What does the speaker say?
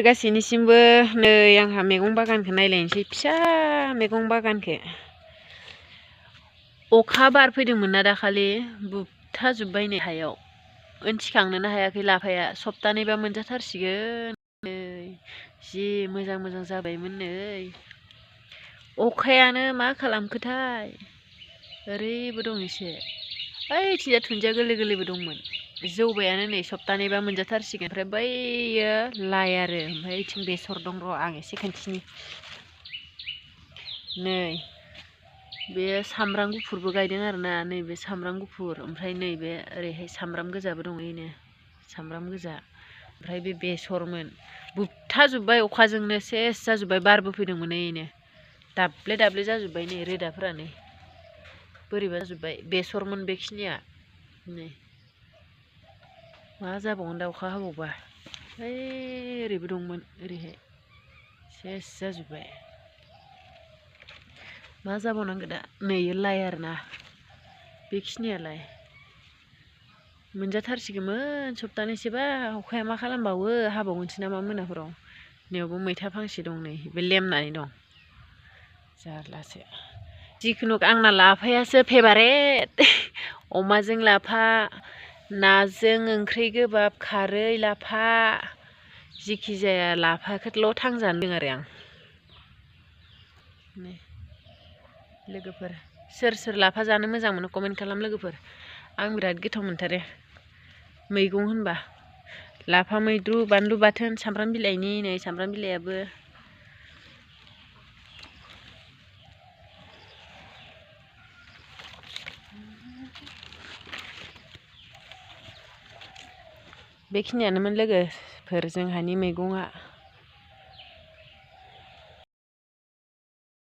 गासैनिसिमबो नै आंहा मैगं बागानखौ नायलायनोसै फिसा मैगं बागानखौ अखा बार फैदोंमोन ना दाखालि बुबथाजोब्बाय नै हायाव थिखांनोनो हायाखै लाफाया सप्तानैबा मोनजाथारसिगोन नै जि मोजां मोजां जाबायमोन नै अखायानो मा खालामखोथाय ओरैबो दं एसे ओइथिंजा दुन्दिया गोरलै गोरलैबो दंमोन जौबायानो नै सप्तानैबा मोनजाथारसिगोन ओमफ्राय बैयो लाइ आरो ओमफ्राय ओइथिं बेसर दं र' आं एसे खोन्थिनि नै बे सामब्राम गुफुरबो गायदों आरोना नैबे सामब्राम गुफुर ओमफ्राय नैबे ओरैहाय सामब्राम गोजाबो दं ओइनो सामब्राम गोजा ओमफ्राय बे बेसरमोन बुबथाजोब्बाय अखाजोंनो सेस जाजोब्बाय बारबो फैदोंमोन ओइनो दाब्ले दाब्ले जाजोब्बाय नै रोदाफोरानो बोरैबा जाजोब्बाय बेसरमोन बेखिनिया नै मा जाबावगोन दा अखा हाबावबा ओइ ओरैबो दंमोन ओरैहाय सेस जाजोब्बाय मा जाबावनांगौ दा नै लाइ आरोना बेखिनियालाय मोनजाथारसिगौमोन सप्तानैसोबा अखाया मा खालामबावो हाबावगोनसो नामा मोनाफोराव नैयावबो मैथा फांसे दं नै बे लेमनानै दं जारलासो जिखुनु आंना लाफायासो फेभारेट अमाजों लाफा नाजों ओंख्रि गोबाब खारै लाफा जिखि जाया लाफाखौल' थांजानो दं आरो आं नै लोगोफोर सोर सोर लाफा जानो मोजां मोनो कमेन्ट खालाम लोगोफोर आं बिराद गोथाव मोनथारो मैगं होनबा लाफा मैद्रु बानलु बाथोन सामब्राम बिलाइनि नै सामब्राम बिलाइयाबो बेखिनियानोमोन लोगोफोर जोंहानि मैगङा